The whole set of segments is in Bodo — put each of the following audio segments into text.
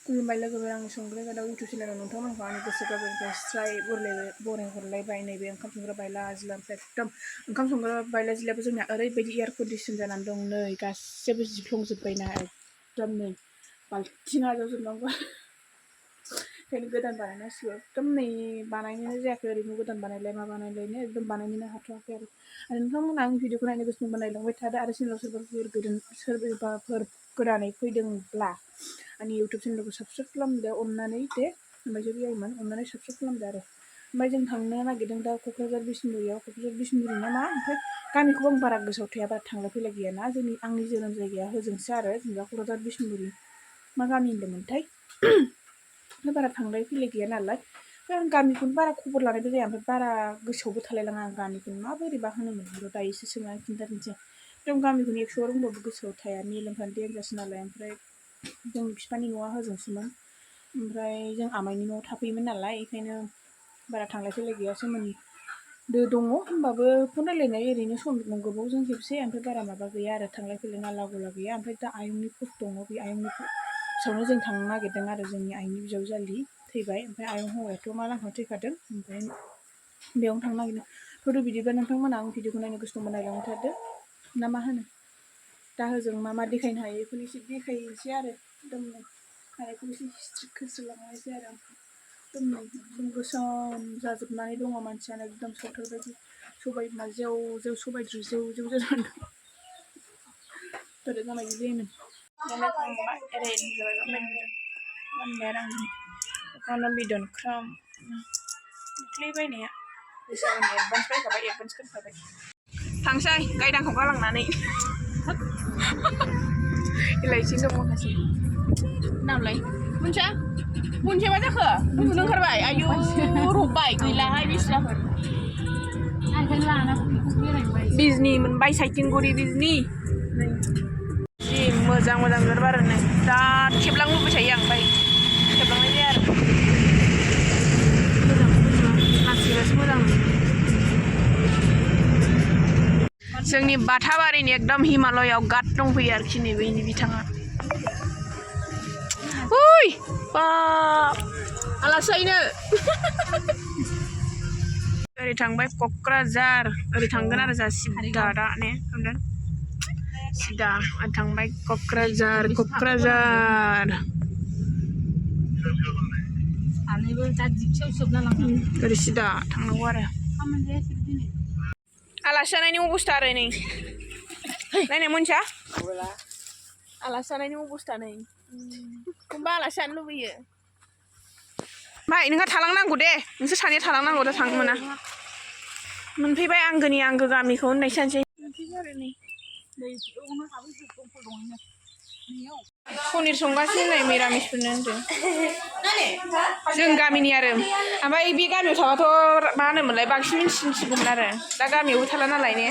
खुलुमबाय लोगोफोर आंनि संग्रा गादाव इउटुब चेनेलाव नोंथांमोनखौ आंनि गोसो गोरबोनिफ्राय स्राय बराय हरलायबाय नैबे ओंखाम संग्रा बायला जिलानिफ्राय एकदम ओंखाम संग्रा बायला जिलायाबो जोंना ओरैबायदि एयार कन्डिसन जानानै दं नै गासैबो जिफ्लंजोब्बायना एकदम नै बाल्थिं आजावजोबनांगौ ओंखायनो गोदान बानायनांसिगौ एकदम नै बानायनोनो जायाखै ओरैनो गोदान बानायलाय मा बानायलायनो एकदम बानायनोनो हाथ'वाखै आरो नोंथांमोना आंनि भिडिअखौ नायनो गोसो दंबा नायलांबाय थादो आरो चेनेलाव सोरबाफोर गोदानै फैदोंब्ला आंनि इउटुब चेनेलखौ साबस्क्राइब खालामदो अननानै दे ओमफ्राय जायोमोन अननानै साबस्क्राइब खालामदो आरो ओमफ्राय जों थांनो नागिरदों दा क'क्राझार बिसमुरियाव ना मा ओमफ्राय गामिखौबो आं बारा गोसोआव थाया बारा थांलाय फैलाय गैयाना आंनि जोनोम जायगाया होजोंसो आरो जेनेबा क'क्राझार बिसमुरि मा गामि होनदोंमोनथाय बारा थांलाय फैलाय गैया नालाय ओमफ्राय आं गामिखौनो बारा खबर लानायबो जाया ओमफ्राय बारा गोसोआवबो थालायलाङा आं गामिखौनो माबोरैबा होनोमोन बेखौ दायोसो सोंनानै खिन्थाफिनसै एकदम गामिखौनो 100 बार बुंबाबो गोसोआव थाया मेलेमफ्रानो देन्जारसो नालाय ओमफ्राय जोंनि बिफानि न'आ होजोंसोमोन ओमफ्राय जों आमाइनि न'आव थाफैयोमोन नालाय बेखायनो बारा थांलाय फैलाय गैया सोमोन्दो दङ होमबाबो फन रायलायनाय ओरैनो सम गोबावजों खेबसे ओमफ्राय बारा माबा गैया आरो थांलाय फैलाय नाला गला गैया ओमफ्राय दा आयंनि पस्ट दङ बे आयंनि पस्टआवनो जों थांनो नागिरदों आरो जोंनि आइनि बिजावजालि थैबाय ओमफ्राय आयं हौवायाथ' मा लांखाव थैखादों ओमफ्राय बेयावनो थांनो नागिरदों थ'थ' बिदिबा नोंथांमोना आं भिडिअखौ नायनो गोसो दंबा नायलांबाय थादो ना मा होनो दा होजों मा देखायनो हायो बेखौनो एसे देखायनोसै आरो एकदम हानायखौ एसे खोस्रोलांनोसै आरो एकदम गोसोम जाजोबनानै दङ मानसियानो एकदम सावथाल बायदि सबाय बिमा जेव सबाय जेव जानानै दं बोरै जानाय बिदिनो दखानाव बिदन क्राम दाख्लै बायनाया बैसागुनि एडभान्स बायखाबाय एडभान्स खोनखाबाय थांसै गायदांखौ गालांनानै इलायसिं दं माखासे नामलाय मोनथिया मा जाखो उन्दुनो ओंखारबाय आयु रबबाय गैलाहाय बिसिनाफोर बिजनि मोनबाय साइथिंगुरि बिजनि जि मोजां बिबार बारो नै दा खेबलां लुबैबाय थायो आं ओमफ्राय खेबलांनाय जाया आरो लासैबासो मोजां जोंनि बाथाबारिनि एकदम हिमालयाव गाट दंफैयो आरोखि नै बैनि बिथाङा उइ बाब आलासिनो ओरै थांबाय क'क्राझार ओरै थांगोन आरो जा सिदा दा ने थांगोन सिदा थांबाय क'क्राझार ओरै सिदा थांनांगौ आरो आलासि जानायनि अबस्था आरो नै नायनाय मोनथिया आलासि जानायनि अबस्था नै होमबा आलासि जानो लुबैयो भाइ नोंहा थालांनांगौ दे नोंसोर सानैया थालांनांगौ दा थांनो मोना मोनफैबाय आंगोनि आंगो गामिखौ होननाय सानसै पनिर संगासिनो नै मिरामिसफोरनो होनदों जों गामिनि आरो ओमफ्राय बे गामियाव थाबाथ' मा होनोमोनलाय बांसिन मिन्थिसिगौमोन आरो दा गामियावबो थाला नालाय ने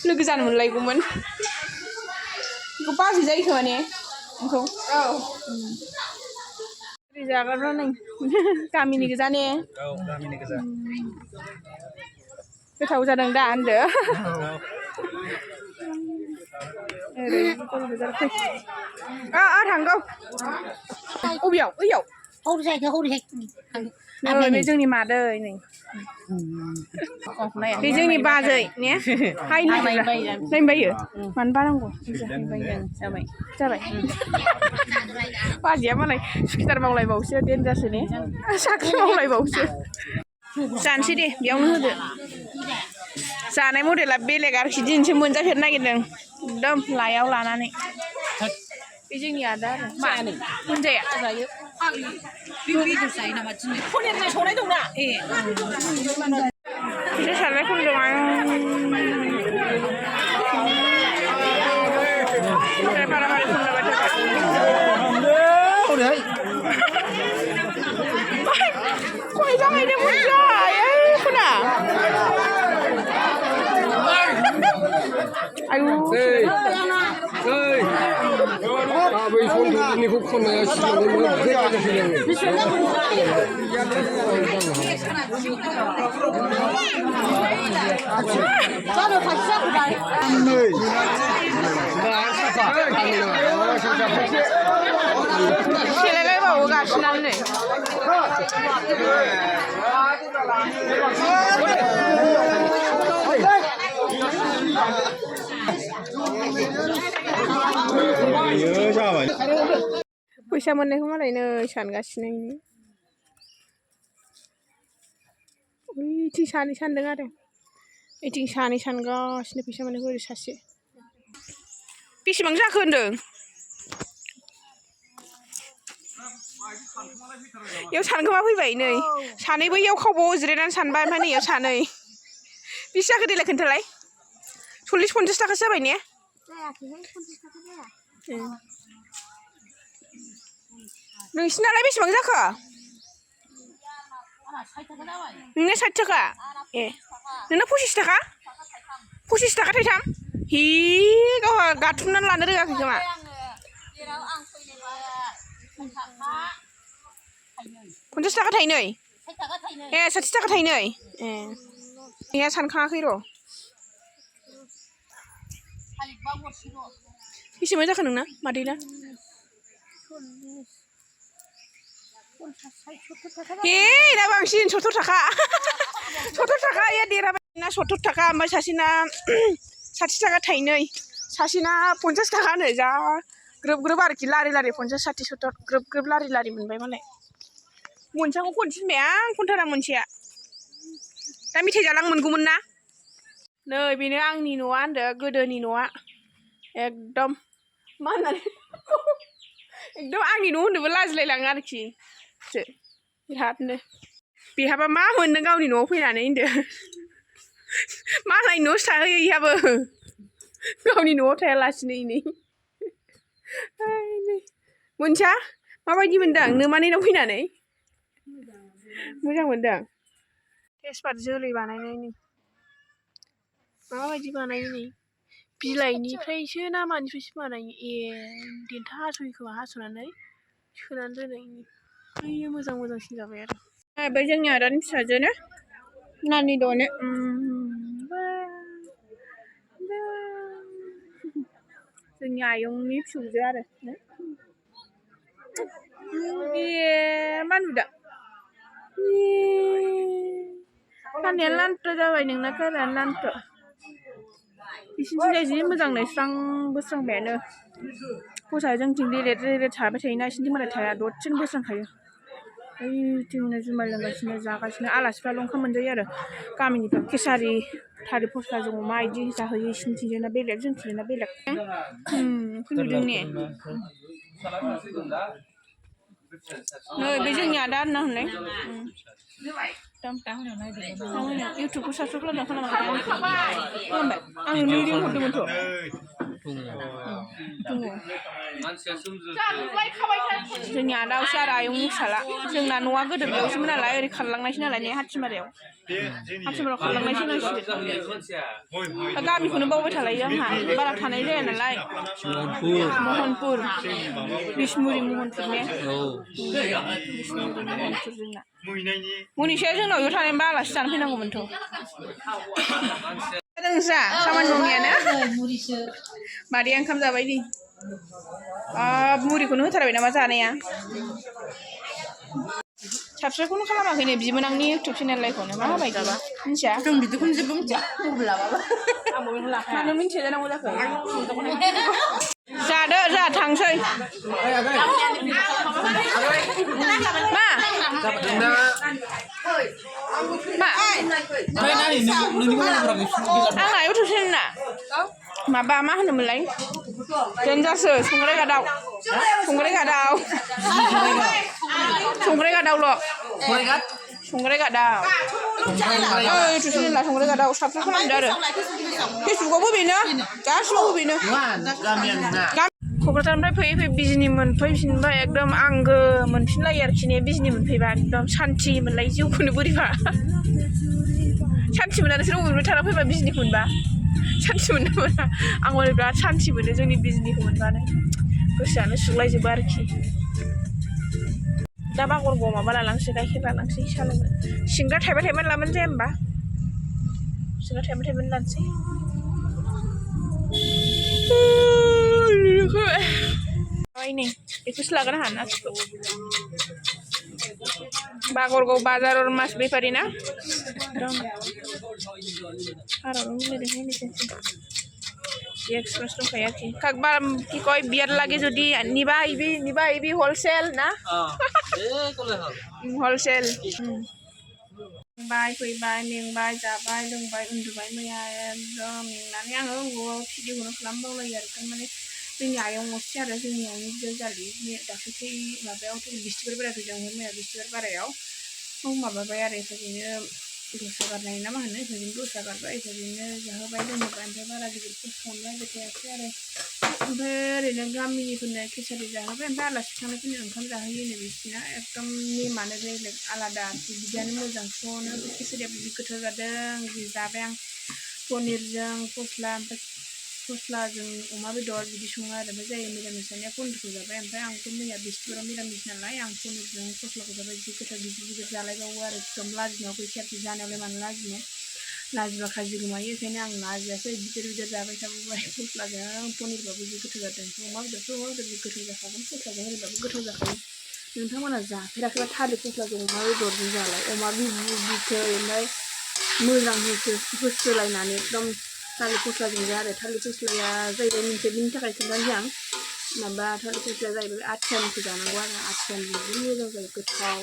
लोगो जानो मोनलायगौमोन बेखौ बाजै जायो खोमा ने बेखौ जाग्राफ्रा नै गामिनि गोजा ने गोथाव जादों दा होनदो थांगौ अबेयाव ओइयाव बे जोंनि मादै नै बे जोंनि बाजै ने नायबायो मानो बानांगौ जाबाय बाजैया मालाय सुखिदार मावलायबावसो देनजारसो ने साख्रि मावलायबावसो जानोसै दे बेयावनो होदो जानाय मडेला बेलेग आरोखि दिनैसो मोनजाफेरनो नागिरदों एकदम लायाव लानानै बे जोंनि आदा आरो मोनजाया जायो पनिरजों संनाय दंना बिसोर सारनाय खनदों फाराफारि खनलाबाय थाबाय खय जाहैदों मोनजाय खना आयु बै सन्थ'निखौ खननाया सिगांनो गासिनानो नै फैसा मोननायखौ मालाय नै सानगासिनो ओइथिं सानै सानदों आरो ओइथिं सानै सानगासिनो फैसा मोननायखौ ओरै सासे बेसेबां जाखो होनदों इयाव सानखोमा फैबाय नै सानै बैयाव खावबाव जिरायनानै सानबाय ओमफ्राय नै इयाव सानै बेसे जाखो देलाय खोन्थालाय 40-50 थाखासो जाबाय ने नोंसिनालाय बेसेबां जाखो नोंना 60 थाखा ए नोंना 25 थाखा 25 थाखा थाइथाम हि गावहा गाथुमनानै लानो रोङाखै खोमा 50 थाखा थाइनै ए 60 थाखा थाइनै ए नैया सानखाङाखै र' बेसेबां जाखो नोंना मादैना हे ना बांसिन 70 थाखा 70 थाखा या देराबाय ना 70 थाखा ओमफ्राय सासेना 60 थाखा थाइनै सासेना 50 थाखानो जा ग्रोब ग्रोब आरोखि लारि लारि 50 60 70 ग्रोब ग्रोब लारि लारि मोनबाय मालाय मोनसाखौ खनसे थिनबाय आं खनथारा मोनसेया दा मेथाइ जालां मोनगौमोन ना नै बेनो आंनि न'आ होनदो गोदोनि न'आ एकदम मा होननानै एकदम आंनि न' होननोबो लाजिलायलाङो आरोखि बिरादनो बेहाबा मा मोनदों गावनि न'आव फैनानै होनदो मालाय न'आवसो थाहैयो इहाबो गावनि न'आव थायालासिनो इनै मोनसा माबायदि मोनदों नोमानैनाव फैनानै मोजां मोनदों तेजपात जोलै बानायनायनि माबायदि बानायो नै बिलाइनिफ्रायसो ना मानिफ्रायसो बानायो ए देन्था हास'यो खोमा हास'नानै सोनानै दोनो बैयो मोजां मोजांसिन जाबाय आरो बे जोंनि आदानि फिसाजोनो नानि द'नो जोंनि आयंनि फिसौजो आरो ए मा नुदों खानाया लान्थ' जाबाय नोंना खानाया लान्थ' बिसिनिथिंजाय जि मोजां नै स्रां बोस्रांबायानो फसा जोंथिं लेलेट लेलेट थाबाय थायोना बिसिनिथिं मालाय थाया दसेनो बोस्रांखायो ओइथिंनो जुमाय लोंगासिनो जागासिनो आलासिफ्राल' ओंखाम मोनजायो आरो गामिनिफ्राय केसारि थालिर फस्लाजों अमा इदि जाहोयो बिसिनिथिंजायना बेलेग जोंथिंजायना बेलेग फैदों ने नै बे जोंनि आदा होनना होनलाय इउटुबखौ साबसक्राइब खालामबाय आं नोंनो लिंक हरदोंमोनथ' जोंनि आदायावसो आरो आयंनि फिसाला जोंना न'आ गोदो बेयावसोमोन नालाय ओरै खारलांनायसो नालाय ने हाथिमारायाव खारलांनायसो होनांसिगोन गामिखौनो बावबाय थालायो आंहा बारा थानाय जाया नालाय महनपुर बिसमुरि महनपुर ने बिसमुरि महनपुर जोंना मनिसाया जोंनाव बेयाव थानायबा आलासि जानो फैनांगौमोनथ' नोंस्रा खामानि मावनायानो मादैया ओंखाम जाबाय नै मुरिखौनो होथारबाय नामा जानाया साबस्क्राइबखौनो खालामाखै नै बिमोनांनि इउटुब चेनेल लाइखौनो मा होबाय गाबा मिन्थिया जों बिदिखौनो जेबो मिथिया मबाइल लाबाबा मानो मिन्थिया जानांगौ जाखो जादो जा थांसै मा आंना इउटुब चेनेलना माबा मा होनोमोनलाय देनजारसो संग्राय गादाव संग्राय गादाव संग्राय गादावल' संग्राय गादाव इउटुब चेनेला संग्राय गादाव साबस्क्राइब खालामदो आरो फेसबुकआवबो बेनो गासिबावबो बेनो क'क्राझारनिफ्राय फैयै फैयै बिजनि मोनफैफिनबाय एकदम आंगो मोनफिनलायो आरोखि ने बिजनि मोनफैबा एकदम सान्थि मोनलायो जिउखौनो बोरैबा सान्थि मोना नोंसोर बबेनिफ्राय थाना फैबा बिजनिखौ मोनबा सान्थि मोनो मोना आं माने बिराद सान्थि मोनो जोंनि बिजनिखौ मोनबानो गोसोआनो सुग्लायजोबो आरोखि दा बागरग'आव माबा लालांसै गाइखेर लालांसै साहा लोंनो सिंग्रा थाइबा थाइबानो लाबानो जाया होमबा सिंग्रा थाइबा थाइबानो लानोसै नै बेखौसो लागोन आंहा नाथुरखौ बागरगाव बाजार और मास बेपारी ना एक्सप्रेस दंखायो आरोखि काकबा কি কয় বিয়ার লাগে যদি নিবা আইবি হলসেল না হলসেल बाय फैबाय मेंबाय जाबाय लोंबाय उन्दुबाय मैया एकदम मेंनानै आङो न'आव भिडिअखौनो खालामबावलायो आरो थारमाने जोंनि आयंनावसो आरो जोंनि आयंनि बिजावजालि दाख्लै माबायावथ' बिस्थिबार बाराय फैदों मैया बिस्थिबार बारायाव माबाबाय आरो इफोरदिनो दस्रा गारनाय ना मा होनो इफोरदिनो दस्रा गारबाय इफोरदिनो जाहोबाय लोंहोबाय ओमफ्राय बारा गिदिर खस्थ' खालामलायबाय थायासै आरो ओमफ्राय ओरैनो गामिनिफोरनो केसारि जाहोबाय ओमफ्राय आलासि थांनायफोरनो ओंखाम जाहोयोनो बिसिना एकदम नेमानो बेलेग आलादा बिदियानो मोजां स'नो केसारिया बिदि गोथाव जादों जि जाबाय आं पनिरजों फस्ला ओमफ्राय फस्लाजों अमा बेदर बिदि सङो आरो ओमफ्राय जायो मिरामिस जानाया पनिरखौ जाबाय ओमफ्राय आंथ' मैया बिस्थिबाराव मिरामिस नालाय आं पनिरजों फस्लाखौ जाबाय जि गोथाव गिदिर जालायबावो आरो एकदम लाजिनायाव फैसै आरोखि जानायावलाय मानो लाजिनो लाजिबा खाजि गोमायो ओंखायनो आं लाजियासै गिदिर जाबाय थाबोबाय फस्लाजों पनिरबाबो जि गोथाव जादों अमा बेदर जि गोथाव जाखागोन फस्लाजों होयोबाबो गोथाव जाखायो नोंथांमोना जाफेराखैबा थालिर फस्लाजों अमा बेदरजों जालाय अमा बिथै ओमफ्राय मोजां होस्रोलायनानै एकदम थालिर फस्लाजों आरो थालिर फस्लाया जाहैबाय मोनसे बिनि थाखाय खोन्थानोसै आं माबा थालिर फस्लाया जाहैबाय आथियानिखौ जानांगौ आरो आथियानि जि मोजां जायो गोथाव